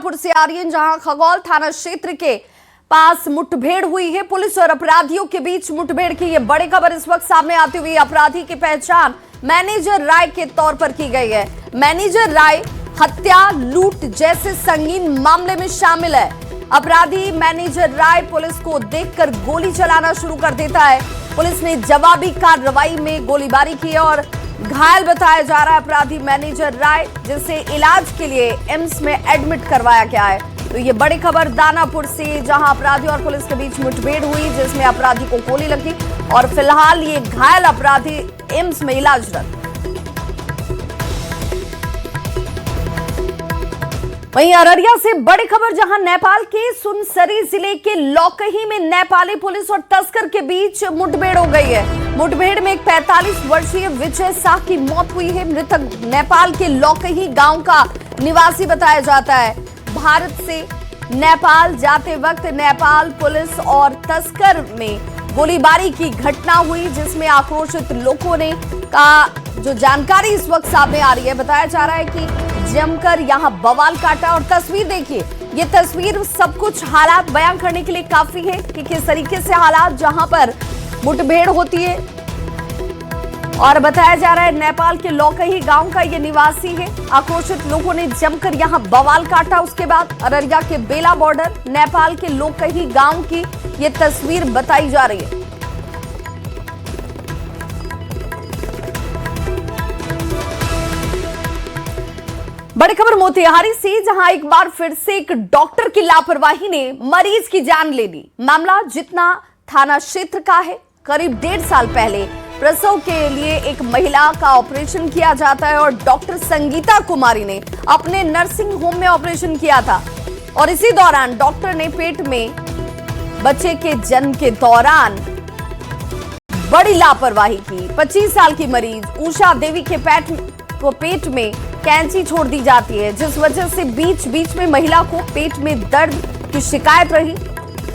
दानापुर से आ रही है, जहां खगौल थाना क्षेत्र के पास मुठभेड़ हुई है। पुलिस और अपराधियों के बीच मुठभेड़ की यह बड़ी खबर इस वक्त सामने आती हुई अपराधी की पहचान मैनेजर राय के तौर पर की गई है। मैनेजर राय हत्या, लूट जैसे संगीन मामले में शामिल है। अपराधी मैनेजर राय पुलिस को देखकर गोली चलाना शुरू कर देता है। पुलिस ने जवाबी कार्रवाई में गोलीबारी की और घायल बताया जा रहा है अपराधी मैनेजर राय, जिसे इलाज के लिए एम्स में एडमिट करवाया गया है। तो ये बड़ी खबर दानापुर से, जहां अपराधी और पुलिस के बीच मुठभेड़ हुई, जिसमें अपराधी को गोली लगी और फिलहाल ये घायल अपराधी एम्स में इलाजरत। वहीं अररिया से बड़ी खबर, जहां नेपाल के सुनसरी जिले के लौकही में नेपाली पुलिस और तस्कर के बीच मुठभेड़ हो गई है। मुठभेड़ में एक 45 वर्षीय विजय शाह की मौत हुई है। मृतक नेपाल के लौकही गांव का निवासी बताया जाता है। भारत से नेपाल जाते वक्त नेपाल पुलिस और तस्कर में गोलीबारी की घटना हुई, जिसमें आक्रोशित लोगों ने का जो जानकारी इस वक्त सामने आ रही है, बताया जा रहा है कि जमकर यहां बवाल काटा। और तस्वीर देखिए, ये तस्वीर सब कुछ हालात बयान करने के लिए काफी है कि किस तरीके से हालात जहां पर मुठभेड़ होती है। और बताया जा रहा है नेपाल के लौकही गांव का ये निवासी है। आक्रोशित लोगों ने जमकर यहां बवाल काटा। उसके बाद अररिया के बेला बॉर्डर नेपाल के लौकही गांव की ये तस्वीर बताई जा रही है। बड़ी खबर मोतिहारी से, जहां एक बार फिर से एक डॉक्टर की लापरवाही ने मरीज की जान ले ली। मामला जितना थाना क्षेत्र का है। करीब 1.5 साल पहले प्रसव के लिए एक महिला का ऑपरेशन किया जाता है और डॉक्टर संगीता कुमारी ने अपने नर्सिंग होम में ऑपरेशन किया था। और इसी दौरान डॉक्टर ने पेट में बच्चे के जन्म के दौरान बड़ी लापरवाही की। 25 साल की मरीज उषा देवी के पेट में कैंची छोड़ दी जाती है, जिस वजह से बीच बीच में महिला को पेट में दर्द की शिकायत रही,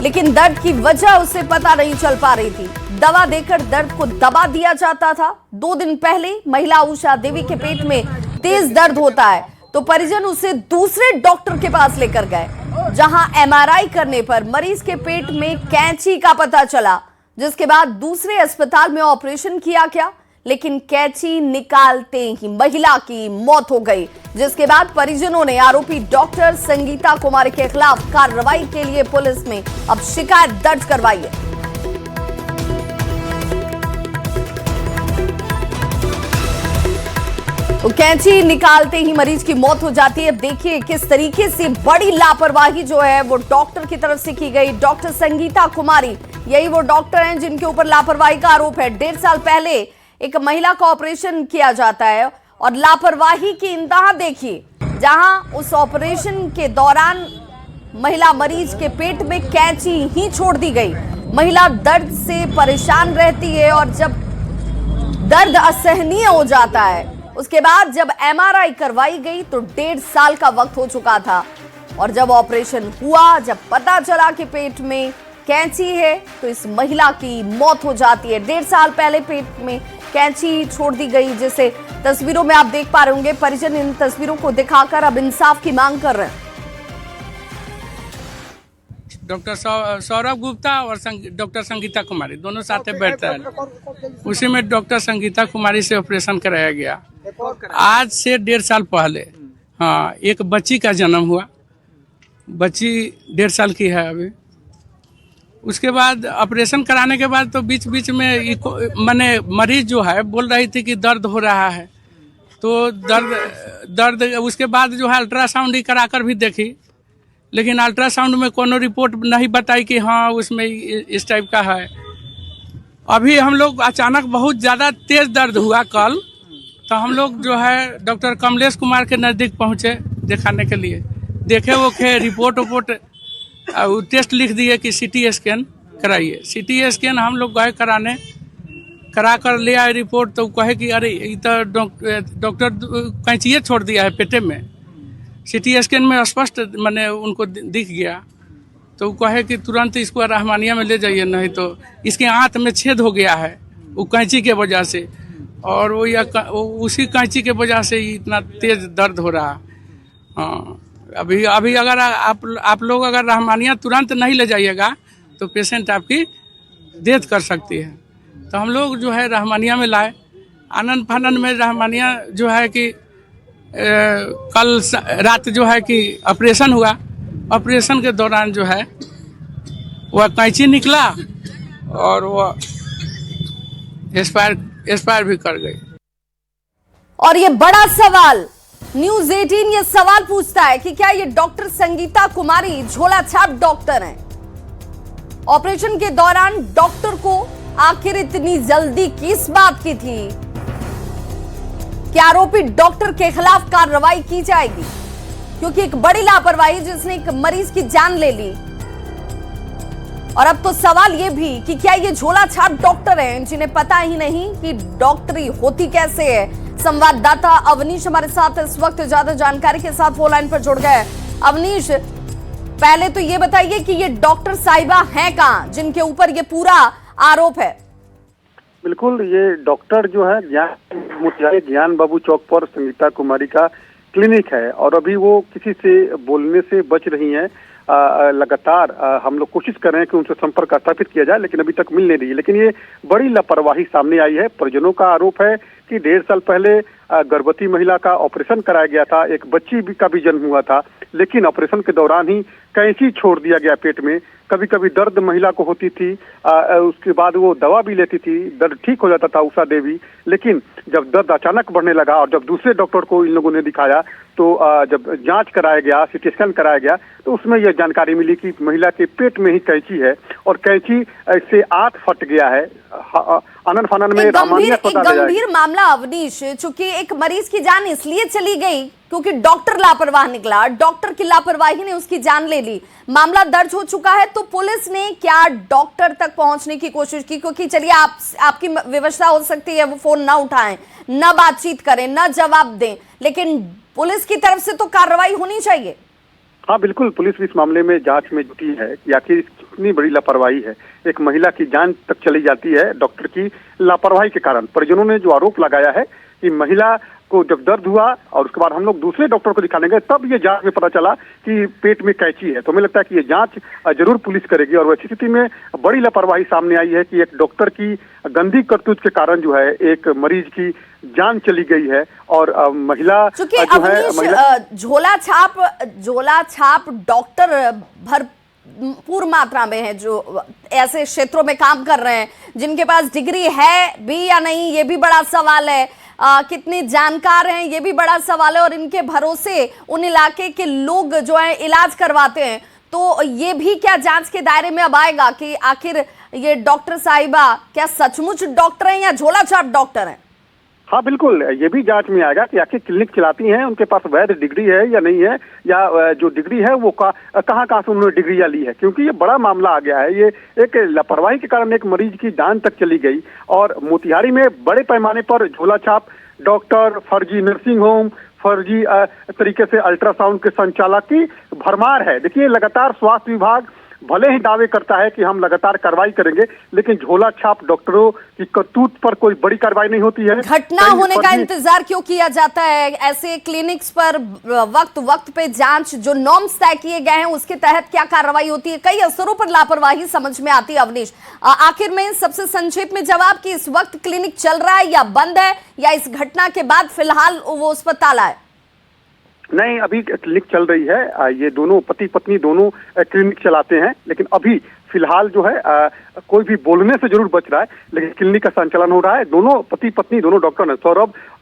लेकिन दर्द की वजह उसे पता नहीं चल पा रही थी। दवा देकर दर्द को दबा दिया जाता था। 2 दिन पहले महिला उषा देवी के पेट में तेज दर्द होता है, तो परिजन उसे दूसरे डॉक्टर के पास लेकर गए, जहां एमआरआई करने पर मरीज के पेट में कैंची का पता चला, जिसके बाद दूसरे अस्पताल में ऑपरेशन किया गया, लेकिन कैंची निकालते ही महिला की मौत हो गई। जिसके बाद परिजनों ने आरोपी डॉक्टर संगीता कुमारी के खिलाफ कार्रवाई के लिए पुलिस में अब शिकायत दर्ज करवाई है। तो कैंची निकालते ही मरीज की मौत हो जाती है। देखिए किस तरीके से बड़ी लापरवाही जो है वो डॉक्टर की तरफ से की गई। डॉक्टर संगीता कुमारी, यही वो डॉक्टर हैं जिनके ऊपर लापरवाही का आरोप है। 1.5 साल पहले एक महिला का ऑपरेशन किया जाता है और लापरवाही की इंतहा देखिए, जहां उस ऑपरेशन के दौरान महिला मरीज के पेट में कैंची ही छोड़ दी गई। महिला दर्द से परेशान रहती है और जब दर्द असहनीय हो जाता है, उसके बाद जब एमआरआई करवाई गई तो 1.5 साल का वक्त हो चुका था। और जब ऑपरेशन हुआ, जब पता चला कि पेट में कैंची है, तो इस महिला की मौत हो जाती है। 1.5 साल पहले पेट में कैंची छोड़ दी गई, जिसे तस्वीरों में आप देख पा रहे होंगे। परिजन इन तस्वीरों को दिखाकर अब इंसाफ की मांग कर रहे हैं। डॉक्टर सौरभ गुप्ता और डॉक्टर संगीता कुमारी दोनों साथ बैठते हैं। उसी में डॉक्टर संगीता कुमारी से ऑपरेशन कराया गया। आज से 1.5 साल पहले हाँ, एक बच्ची का जन्म हुआ। बच्ची 1.5 साल की है अभी। उसके बाद ऑपरेशन कराने के बाद तो बीच बीच में मैंने मरीज जो है बोल रही थी कि दर्द हो रहा है, तो दर्द उसके बाद जो है अल्ट्रासाउंड ही कराकर भी देखी, लेकिन अल्ट्रासाउंड में कोनो रिपोर्ट नहीं बताई कि हाँ उसमें इस टाइप का है। अभी हम लोग अचानक बहुत ज़्यादा तेज दर्द हुआ कल, तो हम लोग जो है डॉक्टर कमलेश कुमार के नज़दीक पहुँचे दिखाने के लिए। देखे वो रिपोर्ट टेस्ट लिख दिए कि सीटी स्कैन कराइए। सीटी स्कैन हम लोग गए कराने, करा कर ले आए रिपोर्ट, तो कहे कि अरे ये तो डॉक्टर कैंचिए छोड़ दिया है पेटे में। सीटी स्कैन में स्पष्ट मैंने उनको दिख गया, तो कहे कि तुरंत इसको रहमानिया में ले जाइए, नहीं तो इसके आंत में छेद हो गया है वो कैंची के वजह से, और वो उसी कैंची के वजह से इतना तेज दर्द हो रहा। हाँ, अभी अभी अगर आप लोग अगर रहमानिया तुरंत नहीं ले जाइएगा तो पेशेंट आपकी डेथ कर सकती है। तो हम लोग जो है रहमानिया में लाए। आनंद फानंद में रहमानिया जो है कि कल रात जो है कि ऑपरेशन हुआ। ऑपरेशन के दौरान जो है वह कैंची निकला और वह एक्सपायर भी कर गई। और ये बड़ा सवाल, न्यूज 18 ये सवाल पूछता है कि क्या ये डॉक्टर संगीता कुमारी झोला छाप डॉक्टर हैं? ऑपरेशन के दौरान डॉक्टर को आखिर इतनी जल्दी किस बात की थी कि आरोपी डॉक्टर के खिलाफ कार्रवाई की जाएगी? क्योंकि एक बड़ी लापरवाही जिसने एक मरीज की जान ले ली। और अब तो सवाल ये भी कि क्या ये झोला छाप डॉक्टर हैं जिन्हें पता ही नहीं कि डॉक्टरी होती कैसे है। संवाददाता अवनीश हमारे साथ इस वक्त ज्यादा जानकारी के साथ फोन लाइन पर जुड़ गए। अवनीश, पहले तो ये बताइए कि ये डॉक्टर साहिबा हैं कहां जिनके ऊपर ये पूरा आरोप है? बिल्कुल, ये डॉक्टर जो है ज्ञान बाबू चौक पर संगीता कुमारी का क्लिनिक है और अभी वो किसी से बोलने से बच रही हैं। लगातार हम लोग कोशिश कर रहे हैं कि उनसे संपर्क स्थापित किया जाए, लेकिन अभी तक मिल नहीं रही है। लेकिन ये बड़ी लापरवाही सामने आई है। परिजनों का आरोप है कि 1.5 साल पहले गर्भवती महिला का ऑपरेशन कराया गया था, एक बच्ची का भी जन्म हुआ था, लेकिन ऑपरेशन के दौरान ही कैंची छोड़ दिया गया पेट में। कभी कभी दर्द महिला को होती थी, उसके बाद वो दवा भी लेती थी, दर्द ठीक हो जाता था उषा देवी। लेकिन जब दर्द अचानक बढ़ने लगा और जब दूसरे डॉक्टर को इन लोगों ने दिखाया तो जब जांच कराया गया, सीटी स्कैन कराया गया, तो उसमें यह जानकारी मिली कि महिला के पेट में ही कैंची है और कैंची से आंत फट गया है। आनंद फानंद में गंभीर मामला अवनीश, चूंकि एक मरीज की जान इसलिए चली गई क्योंकि डॉक्टर लापरवाह निकला, डॉक्टर की लापरवाही ने उसकी जान ले ली। मामला दर्ज हो चुका है, तो पुलिस ने क्या डॉक्टर तक पहुंचने की कोशिश की? क्योंकि चलिए आपकी व्यवस्था हो सकती है वो फोन ना उठाएं, ना बातचीत करें, ना जवाब दें, लेकिन पुलिस की तरफ से तो कार्रवाई होनी चाहिए। हाँ बिल्कुल, पुलिस भी इस मामले में जांच में जुटी है कि आखिर कितनी बड़ी लापरवाही है। एक महिला की जान तक चली जाती है डॉक्टर की लापरवाही के कारण। परिजनों ने जो आरोप लगाया है कि महिला को जब दर्द हुआ और उसके बाद हम लोग दूसरे डॉक्टर को दिखाने गए, तब ये जांच में पता चला कि पेट में कैंची है। तो हमें लगता है कि ये जांच जरूर पुलिस करेगी। और वैसी स्थिति में बड़ी लापरवाही सामने आई है कि एक डॉक्टर की गंदी करतूत के कारण जो है एक मरीज की जान चली गई है। और महिला चूंकि झोला छाप डॉक्टर भरपूर मात्रा में है जो ऐसे क्षेत्रों में काम कर रहे हैं, जिनके पास डिग्री है भी या नहीं ये भी बड़ा सवाल है, कितने जानकार हैं ये भी बड़ा सवाल है, और इनके भरोसे उन इलाके के लोग जो है इलाज करवाते हैं। तो ये भी क्या जांच के दायरे में अब आएगा कि आखिर ये डॉक्टर साहिबा क्या सचमुच डॉक्टर हैं या झोला छाप डॉक्टर हैं? हाँ बिल्कुल, ये भी जांच में आएगा कि आखिर क्लिनिक चलाती हैं, उनके पास वैध डिग्री है या नहीं है, या जो डिग्री है वो कहाँ से उन्होंने डिग्रियां ली है। क्योंकि ये बड़ा मामला आ गया है। ये एक लापरवाही के कारण एक मरीज की जान तक चली गई। और मोतिहारी में बड़े पैमाने पर झोला छाप डॉक्टर, फर्जी नर्सिंग होम, फर्जी तरीके से अल्ट्रासाउंड के संचालक की भरमार है। देखिए, लगातार स्वास्थ्य विभाग भले ही दावे करता है कि हम लगातार कार्रवाई करेंगे, लेकिन झोला छाप डॉक्टरों की करतूत पर कोई बड़ी कार्रवाई नहीं होती है। घटना होने का इंतजार क्यों किया जाता है? ऐसे क्लिनिक्स पर वक्त पे जांच, जो नॉर्म्स तय किए गए हैं उसके तहत क्या कार्रवाई होती है? कई अवसरों पर लापरवाही समझ में आती है। अवनीश, आखिर में सबसे संक्षेप में जवाब कि इस वक्त क्लिनिक चल रहा है या बंद है, या इस घटना के बाद फिलहाल वो उस पर ताला है? नहीं, अभी क्लिनिक चल रही है। ये दोनों पति पत्नी दोनों क्लिनिक चलाते हैं, लेकिन अभी फिलहाल जो है कोई भी बोलने से जरूर बच रहा है, लेकिन क्लिनिक का संचालन हो रहा है। दोनों पति पत्नी दोनों डॉक्टर हैं,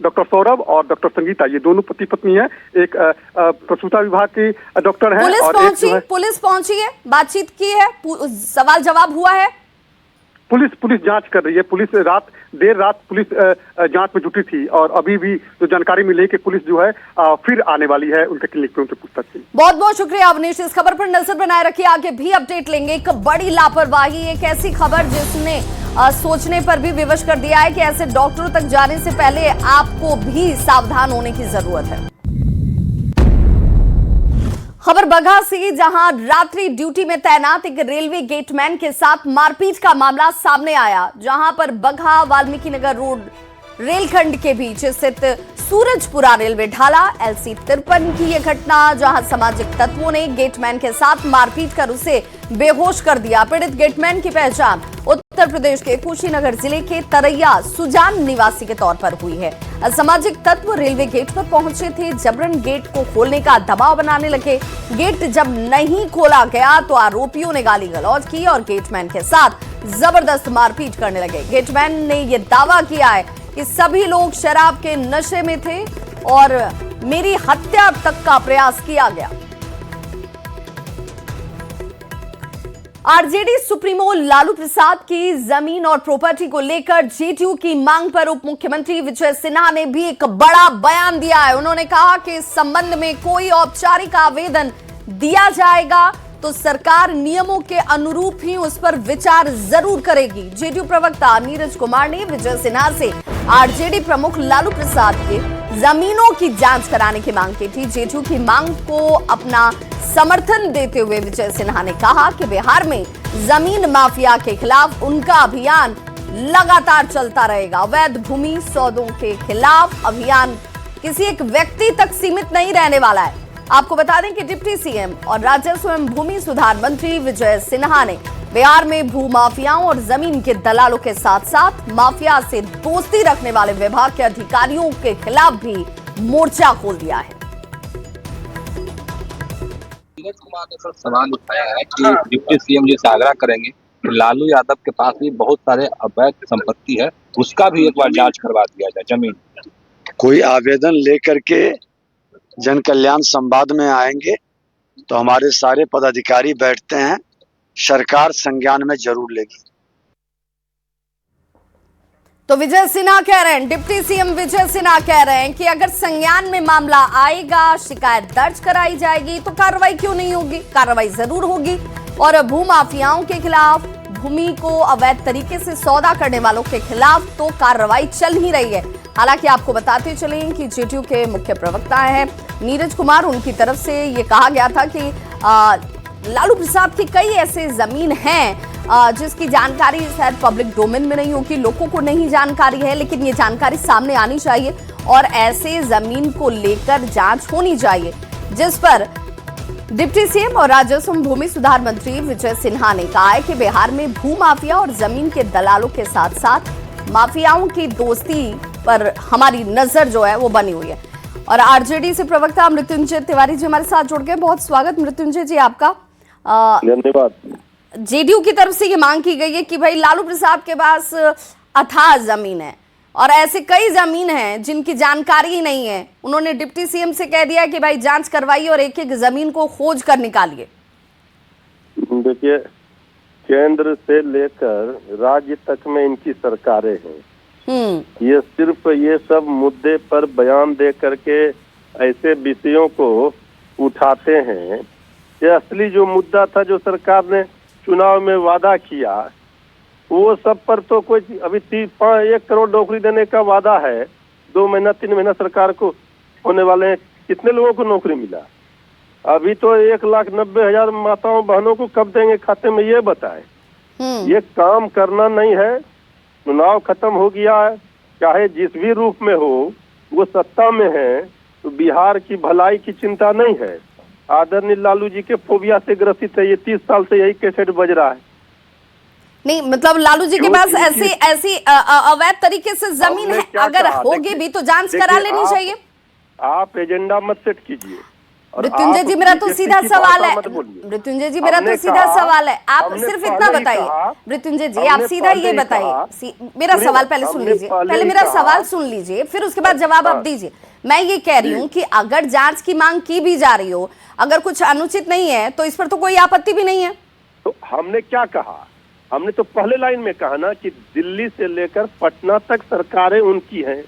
डॉक्टर सौरभ और डॉक्टर संगीता, ये दोनों पति पत्नी हैं। एक प्रसूता विभाग की डॉक्टर है। पुलिस पहुंची है, बातचीत की है, सवाल जवाब हुआ है? पुलिस जांच कर रही है। पुलिस देर रात पुलिस जांच में जुटी थी और अभी भी जो जानकारी मिली कि पुलिस जो है फिर आने वाली है उनके क्लिनिक में उनसे पूछताछ की। बहुत बहुत शुक्रिया अवनीश, इस खबर पर नजर बनाए रखिए, आगे भी अपडेट लेंगे। एक बड़ी लापरवाही, एक ऐसी खबर जिसने सोचने पर भी विवश कर दिया है कि ऐसे डॉक्टरों तक जाने से पहले आपको भी सावधान होने की जरूरत है। खबर बगहा से, जहां रात्रि ड्यूटी में तैनात एक रेलवे गेटमैन के साथ मारपीट का मामला सामने आया, जहां पर बगहा वाल्मीकि नगर रोड रेलखंड के बीच स्थित सूरजपुरा रेलवे ढाला LC 53 की यह घटना, जहां सामाजिक तत्वों ने गेटमैन के साथ मारपीट कर उसे बेहोश कर दिया। पीड़ित गेटमैन की पहचान उत्तर प्रदेश के कुशीनगर जिले के तरैया सुजान निवासी के तौर पर हुई है। असामाजिक तत्व रेलवे गेट पर पहुंचे थे, जबरन गेट को खोलने का दबाव बनाने लगे। गेट जब नहीं खोला गया तो आरोपियों ने गाली गलौज की और गेटमैन के साथ जबरदस्त मारपीट करने लगे। गेटमैन ने यह दावा किया है कि सभी लोग शराब के नशे में थे और मेरी हत्या तक का प्रयास किया गया। आरजेडी सुप्रीमो लालू प्रसाद की जमीन और प्रॉपर्टी को लेकर जेडीयू की मांग पर उप मुख्यमंत्री विजय सिन्हा ने भी एक बड़ा बयान दिया है। उन्होंने कहा कि इस संबंध में कोई औपचारिक आवेदन दिया जाएगा तो सरकार नियमों के अनुरूप ही उस पर विचार जरूर करेगी। जेडीयू प्रवक्ता नीरज कुमार ने विजय सिन्हा से आरजेडी प्रमुख लालू प्रसाद के जमीनों की जांच कराने की मांग की थी। जेडीयू की मांग को अपना समर्थन देते हुए विजय सिन्हा ने कहा कि बिहार में जमीन माफिया के खिलाफ उनका अभियान लगातार चलता रहेगा। अवैध भूमि सौदों के खिलाफ अभियान किसी एक व्यक्ति तक सीमित नहीं रहने वाला है। आपको बता दें कि डिप्टी सीएम और राजस्व एवं भूमि सुधार मंत्री विजय सिन्हा ने बिहार में भू माफियाओं और जमीन के दलालों के साथ साथ माफिया से दोस्ती रखने वाले विभाग के अधिकारियों के खिलाफ भी मोर्चा खोल दिया है। नीरज कुमार ने सवाल उठाया है कि डिप्टी सीएम जी से आग्रह करेंगे कि लालू यादव के पास भी बहुत सारे अवैध संपत्ति है, उसका भी एक बार जांच करवा दिया जाए। जमीन कोई आवेदन लेकर के जन कल्याण संवाद में आएंगे तो हमारे सारे पदाधिकारी बैठते हैं, सरकार संज्ञान में जरूर लेगी। तो विजय सिन्हा कह रहे हैं, डिप्टी सीएम विजय सिन्हा कह रहे हैं कि अगर संज्ञान में मामला आएगा, शिकायत दर्ज कराई जाएगी तो कार्रवाई क्यों नहीं होगी? कार्रवाई जरूर होगी। और भूमाफियाओं के खिलाफ, भूमि को अवैध तरीके से सौदा करने वालों के खिलाफ तो कार्रवाई चल ही रही है। हालांकि आपको बताते चलें कि जेडीयू के मुख्य प्रवक्ता हैं नीरज कुमार, उनकी तरफ से ये कहा गया था कि लालू प्रसाद की कई ऐसे जमीन हैं जिसकी जानकारी शायद पब्लिक डोमेन में नहीं होगी, लोगों को नहीं जानकारी है, लेकिन ये जानकारी सामने आनी चाहिए और ऐसे जमीन को लेकर जांच होनी चाहिए, जिस पर डिप्टी सीएम और राजस्व एवं भूमि सुधार मंत्री विजय सिन्हा ने कहा है कि बिहार में भू माफिया और जमीन के दलालों के साथ साथ माफियाओं की दोस्ती पर हमारी नजर जो है वो बनी हुई है। और आरजेडी से प्रवक्ता मृत्युंजय तिवारी जी हमारे साथ जुड़ गए। बहुत स्वागत मृत्युंजय जी आपका। धन्यवाद। जेडीयू की तरफ से ये मांग की गई है कि भाई लालू प्रसाद के पास अथाह जमीन है और ऐसे कई जमीन हैं जिनकी जानकारी ही नहीं है। उन्होंने डिप्टी सीएम से कह दिया कि भाई जांच करवाइए और एक एक जमीन को खोज कर निकालिए। देखिए, केंद्र से लेकर राज्य तक में इनकी सरकारें हैं। ये सिर्फ ये सब मुद्दे पर बयान दे करके ऐसे विषयों को उठाते हैं। ये असली जो मुद्दा था, जो सरकार ने चुनाव में वादा किया, वो सब पर तो कोई अभी 1 करोड़ नौकरी देने का वादा है। 2 महीना 3 महीना सरकार को होने वाले हैं, कितने लोगों को नौकरी मिला? अभी तो 1,90,000 माताओं बहनों को कब देंगे खाते में, ये बताएं। ये काम करना नहीं है। चुनाव खत्म हो गया है, चाहे जिस भी रूप में हो, वो सत्ता में है तो बिहार की भलाई की चिंता नहीं है। आदरणीय लालू जी के फोबिया से ग्रसित है। ये 30 साल से यही कैसेट बज रहा है। नहीं, मतलब लालू जी के पास ऐसी अवैध तरीके से जमीन है, अगर होगी भी तो जांच करा लेनी चाहिए। आप एजेंडा मत सेट कीजिए। मृत्युंजय जी मेरा तो सीधा सवाल है, मृत्युंजय जी मेरा तो सीधा सवाल है, आप सिर्फ इतना बताइए। मृत्युंजय जी आप सीधा ये बताइए, मेरा सवाल पहले सुन लीजिए, पहले मेरा सवाल सुन लीजिए, फिर उसके बाद जवाब आप दीजिए। मैं ये कह रही हूँ कि अगर जांच की मांग की भी जा रही हो, अगर कुछ अनुचित नहीं है तो इस पर तो कोई आपत्ति भी नहीं है। तो हमने क्या कहा? हमने तो पहले लाइन में कहा ना कि दिल्ली से लेकर पटना तक सरकारें उनकी हैं,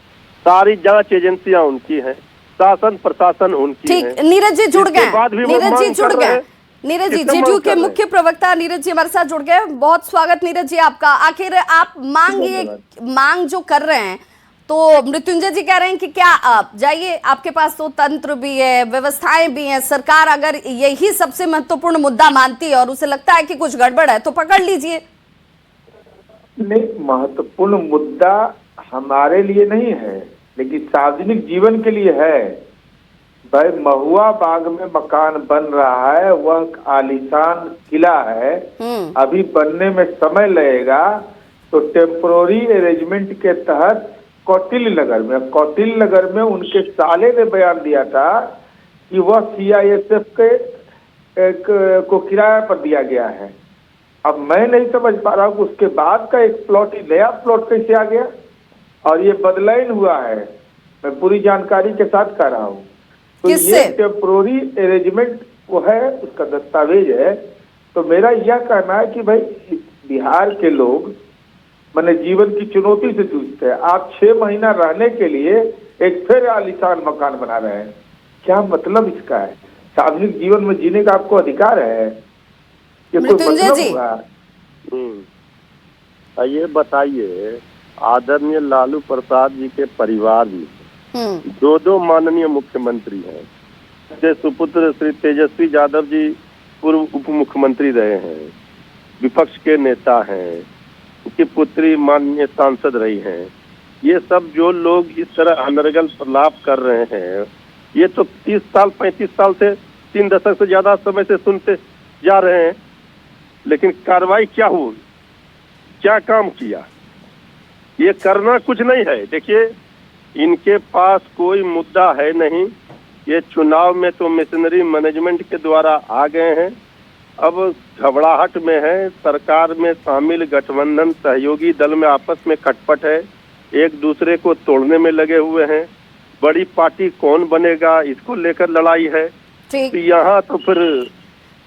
सारी जांच एजेंसियां उनकी हैं, शासन प्रशासन उनकी है। ठीक, नीरज जी जुड़ गए, नीरज जी जुड़ गए, नीरज जी जेडीयू के मुख्य प्रवक्ता नीरज जी हमारे साथ जुड़ गए। बहुत स्वागत नीरज जी आपका। आखिर आप मांग जो कर रहे हैं, तो मृत्युंजय जी कह रहे हैं कि क्या आप जाइए, आपके पास तो तंत्र भी है, व्यवस्थाएं भी हैं, सरकार अगर यही सबसे महत्वपूर्ण मुद्दा मानती है और उसे लगता है कि कुछ गड़बड़ है तो पकड़ लीजिए। नहीं, महत्वपूर्ण मुद्दा हमारे लिए नहीं है, लेकिन सार्वजनिक जीवन के लिए है। भाई महुआ बाग में मकान बन रहा है, वह आलीशान किला है, अभी बनने में समय लगेगा। तो टेम्पोररी अरेंजमेंट के तहत कौटिल्य नगर में उनके साले ने बयान दिया था कि वह CISF को किराया पर दिया गया है। अब मैं नहीं समझ पा रहा हूँ कि उसके बाद का एक प्लॉट ही नया प्लॉट कैसे आ गया और ये बदलाइन हुआ है। मैं पूरी जानकारी के साथ कह रहा हूँ। तो ये टेम्पोररी अरेंजमेंट वो है, उसका दस्तावेज है। तो मेरा यह कहना है कि भाई बिहार के लोग मैंने जीवन की चुनौती से जूझते हैं। आप 6 महीना रहने के लिए एक फिर आलीशान मकान बना रहे हैं, क्या मतलब इसका है? सार्वजनिक जीवन में जीने का आपको अधिकार है, ये कोई मतलब होगा? ये बताइए, आदरणीय लालू प्रसाद जी के परिवार में 2 माननीय मुख्यमंत्री हैं। जैसे सुपुत्र श्री तेजस्वी यादव जी पूर्व उप मुख्यमंत्री रहे हैं, विपक्ष के नेता हैं, उनकी पुत्री माननीय सांसद रही हैं। ये सब जो लोग इस तरह अनर्गल प्रलाप कर रहे हैं, ये तो 30 साल 35 साल से 3 दशक से ज्यादा समय से सुनते जा रहे हैं। लेकिन कार्रवाई क्या हुई, क्या काम किया? ये करना कुछ नहीं है। देखिए, इनके पास कोई मुद्दा है नहीं। ये चुनाव में तो मिशनरी मैनेजमेंट के द्वारा आ गए हैं, अब घबराहट में है। सरकार में शामिल गठबंधन सहयोगी दल में आपस में खटपट है, एक दूसरे को तोड़ने में लगे हुए हैं। बड़ी पार्टी कौन बनेगा, इसको लेकर लड़ाई है। तो यहाँ तो फिर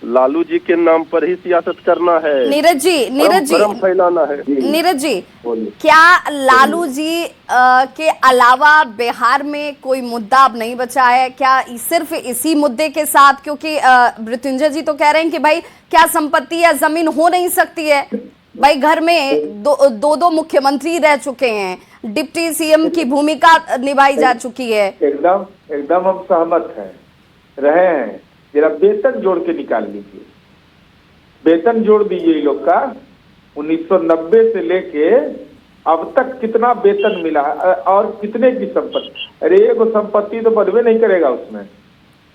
लालू जी के नाम पर ही सियासत करना है, नीरज जी फैलाना है। नीरज जी, क्या लालू जी के अलावा बिहार में कोई मुद्दा अब नहीं बचा है क्या? सिर्फ इसी मुद्दे के साथ, क्योंकि मृत्युंजय जी तो कह रहे हैं कि भाई क्या संपत्ति या जमीन हो नहीं सकती है? भाई घर में दो मुख्यमंत्री रह चुके हैं, डिप्टी CM की भूमिका निभाई जा चुकी है। एकदम हम सहमत हैं, रहे हैं। जरा वेतन जोड़ के निकाल लीजिए, वेतन जोड़ दीजिए ये लोग का। 1990 से लेके अब तक कितना वेतन मिला और कितने की संपत्ति? अरे एगो संपत्ति तो बनवे नहीं करेगा, उसमें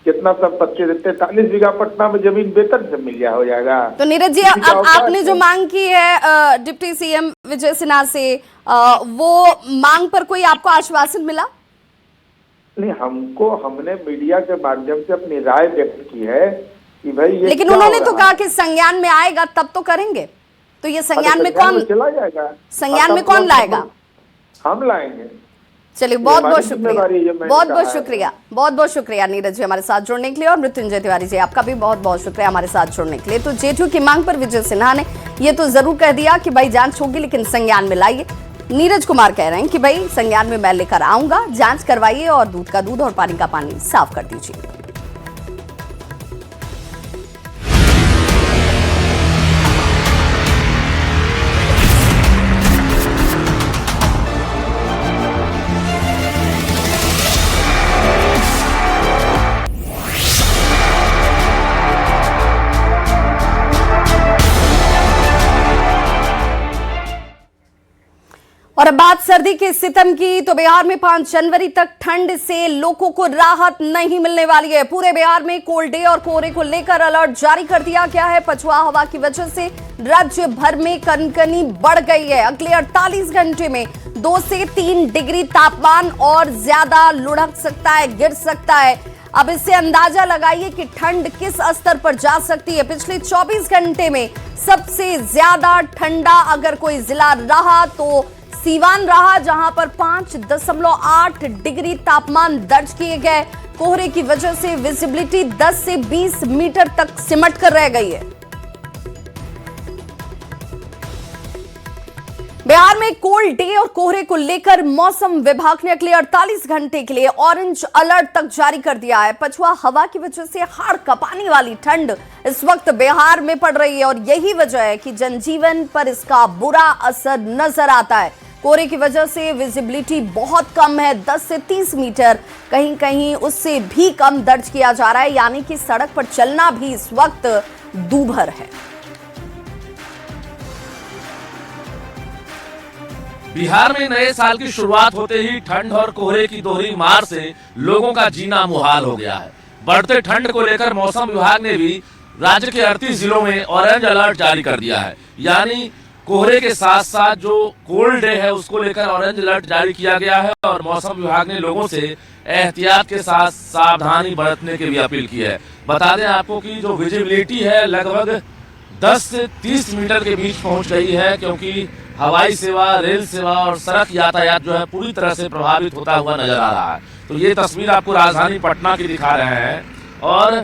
कितना संपत्ति? 43 बीघा पटना में जमीन वेतन से मिल हो जाएगा। तो नीरज जी, अब आपने जो मांग की है डिप्टी CM विजय सिन्हा से, वो मांग पर कोई आपको आश्वासन मिला? नहीं, हमने मीडिया के माध्यम से अपनी राय व्यक्त की है कि भाई ये, लेकिन उन्होंने तो कहा कि संज्ञान में आएगा तब तो करेंगे। तो ये संज्ञान में कौन चला जाएगा? संज्ञान में कौन लाएगा? हम लाएंगे। चलिए, बहुत बहुत शुक्रिया, बहुत शुक्रिया नीरज जी हमारे साथ जुड़ने के लिए, और मृत्युंजय तिवारी जी आपका भी बहुत बहुत शुक्रिया हमारे साथ जुड़ने के लिए। तो जेठू की मांग पर विजय सिन्हा ने ये तो जरूर कह दिया कि भाई जांच होगी लेकिन संज्ञान में लाइए। नीरज कुमार कह रहे हैं कि भाई संज्ञान में मैं लेकर आऊंगा, जांच करवाइए और दूध का दूध और पानी का पानी साफ कर दीजिए। और अब बात सर्दी के सितम की, तो बिहार में 5 जनवरी तक ठंड से लोगों को राहत नहीं मिलने वाली है। पूरे बिहार में कोल्ड डे और कोहरे को लेकर अलर्ट जारी कर दिया गया है। पछुआ हवा की वजह से राज्य भर में कनकनी बढ़ गई है। अगले 48 घंटे में 2 से 3 डिग्री तापमान और ज्यादा लुढ़क सकता है, गिर सकता है। अब इससे अंदाजा लगाइए कि ठंड किस स्तर पर जा सकती है। पिछले 24 घंटे में सबसे ज्यादा ठंडा अगर कोई जिला रहा तो सीवान रहा, जहां पर 5.8 डिग्री तापमान दर्ज किए गए। कोहरे की वजह से विजिबिलिटी 10 से 20 मीटर तक सिमट कर रह गई है। बिहार में कोल्ड डे और कोहरे को लेकर मौसम विभाग ने अगले 48 घंटे के लिए ऑरेंज अलर्ट तक जारी कर दिया है। पछुआ हवा की वजह से हाड़ कपाने वाली ठंड इस वक्त बिहार में पड़ रही है और यही वजह है कि जनजीवन पर इसका बुरा असर नजर आता है। कोहरे की वजह से विजिबिलिटी बहुत कम है, 10 से 30 मीटर, कहीं कहीं उससे भी कम दर्ज किया जा रहा है, यानी कि सड़क पर चलना भी इस वक्त दूभर है। बिहार में नए साल की शुरुआत होते ही ठंड और कोहरे की दोहरी मार से लोगों का जीना मुहाल हो गया है। बढ़ते ठंड को लेकर मौसम विभाग ने भी राज्य के 38 जिलों में ऑरेंज अलर्ट जारी कर दिया है। यानी कोहरे के साथ साथ जो कोल्ड डे है उसको लेकर ऑरेंज अलर्ट जारी किया गया है और मौसम विभाग ने लोगों से एहतियात के साथ सावधानी बरतने की भी अपील की है। बता दें आपको कि जो विजिबिलिटी है लगभग 10 से 30 मीटर के बीच पहुंच गई है, क्योंकि हवाई सेवा, रेल सेवा और सड़क यातायात जो है पूरी तरह से प्रभावित होता हुआ नजर आ रहा है। तो ये तस्वीर आपको राजधानी पटना की दिखा रहे हैं और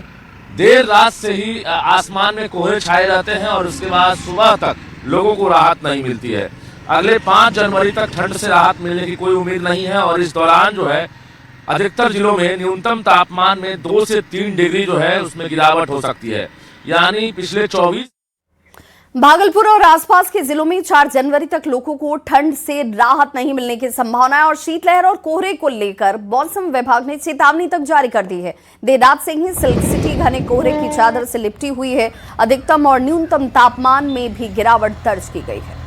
देर रात से ही आसमान में कोहरे छाए रहते हैं और उसके बाद सुबह तक लोगों को राहत नहीं मिलती है। अगले 5 जनवरी तक ठंड से राहत मिलने की कोई उम्मीद नहीं है और इस दौरान जो है अधिकतर जिलों में न्यूनतम तापमान में 2 से 3 डिग्री जो है उसमें गिरावट हो सकती है। यानी पिछले 24 भागलपुर और आसपास के जिलों में 4 जनवरी तक लोगों को ठंड से राहत नहीं मिलने की संभावना है और शीतलहर और कोहरे को लेकर मौसम विभाग ने चेतावनी तक जारी कर दी है। देर रात से ही सिल्क सिटी घने कोहरे की चादर से लिपटी हुई है। अधिकतम और न्यूनतम तापमान में भी गिरावट दर्ज की गई है।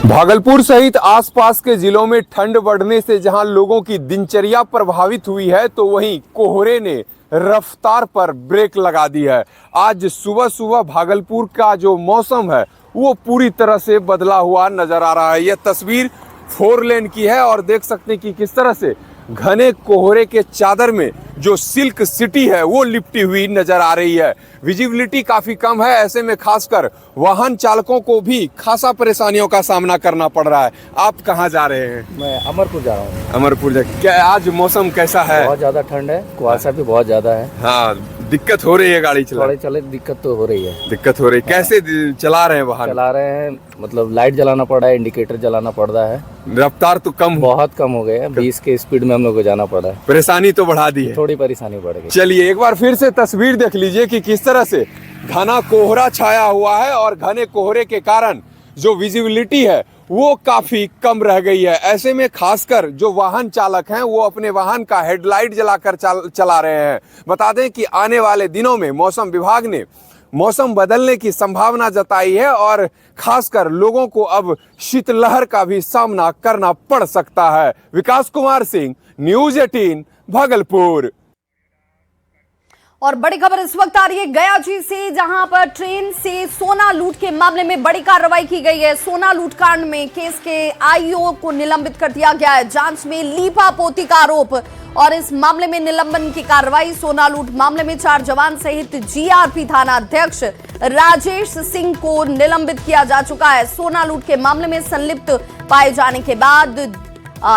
भागलपुर सहित आसपास के जिलों में ठंड बढ़ने से जहां लोगों की दिनचर्या प्रभावित हुई है, तो वहीं कोहरे ने रफ्तार पर ब्रेक लगा दी है। आज सुबह सुबह भागलपुर का जो मौसम है वो पूरी तरह से बदला हुआ नजर आ रहा है। यह तस्वीर 4 लेन की है और देख सकते हैं कि किस तरह से घने कोहरे के चादर में जो सिल्क सिटी है वो लिपटी हुई नजर आ रही है। विजिबिलिटी काफी कम है, ऐसे में खासकर वाहन चालकों को भी खासा परेशानियों का सामना करना पड़ रहा है। आप कहाँ जा रहे हैं? मैं अमरपुर जा रहा हूँ। अमरपुर क्या आज मौसम कैसा है? बहुत ज्यादा ठंड है, कुहासा भी बहुत ज्यादा है। हाँ, दिक्कत हो रही है गाड़ी चले दिक्कत तो हो रही है। दिक्कत हो रही है। कैसे चला रहे हैं वाहन? चला रहे हैं मतलब लाइट जलाना पड़ रहा है, इंडिकेटर जलाना पड़ रहा है। रफ्तार तो कम, बहुत कम हो गए हैं। 20 के स्पीड में हम लोग को जाना पड़ रहा है। परेशानी तो बढ़ा दी है, थोड़ी परेशानी बढ़ गई। चलिए एक बार फिर से तस्वीर देख लीजिए कि किस तरह से घना कोहरा छाया हुआ है और घने कोहरे के कारण जो विजिबिलिटी है वो काफी कम रह गई है। ऐसे में खासकर जो वाहन चालक हैं वो अपने वाहन का हेडलाइट जलाकर चला रहे हैं। बता दें कि आने वाले दिनों में मौसम विभाग ने मौसम बदलने की संभावना जताई है और खासकर लोगों को अब शीतलहर का भी सामना करना पड़ सकता है। विकास कुमार सिंह, न्यूज़ 18 भागलपुर। और बड़ी खबर इस वक्त आ रही है गया जी से, जहां पर ट्रेन से सोना लूट के मामले में बड़ी कार्रवाई की गई है। सोना लूट कांड में केस के आईओ को निलंबित कर दिया गया है। जांच में लीपापोती का आरोप और इस मामले में निलंबन की कार्रवाई। सोना लूट मामले में 4 जवान सहित जीआरपी थाना अध्यक्ष राजेश सिंह को निलंबित किया जा चुका है। सोना लूट के मामले में संलिप्त पाए जाने के बाद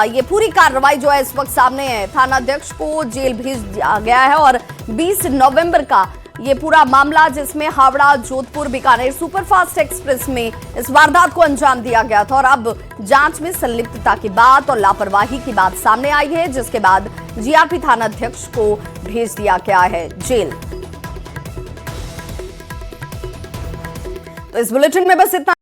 ये पूरी कार्रवाई जो है इस वक्त सामने है। थाना अध्यक्ष को जेल भेज दिया गया है और 20 नवंबर का ये पूरा मामला, जिसमें हावड़ा जोधपुर बीकानेर सुपरफास्ट एक्सप्रेस में इस वारदात को अंजाम दिया गया था और अब जांच में संलिप्तता की बात और लापरवाही की बात सामने आई है, जिसके बाद जीआरपी थाना अध्यक्ष को भेज दिया गया है जेल। तो इस बुलेटिन में बस इतना।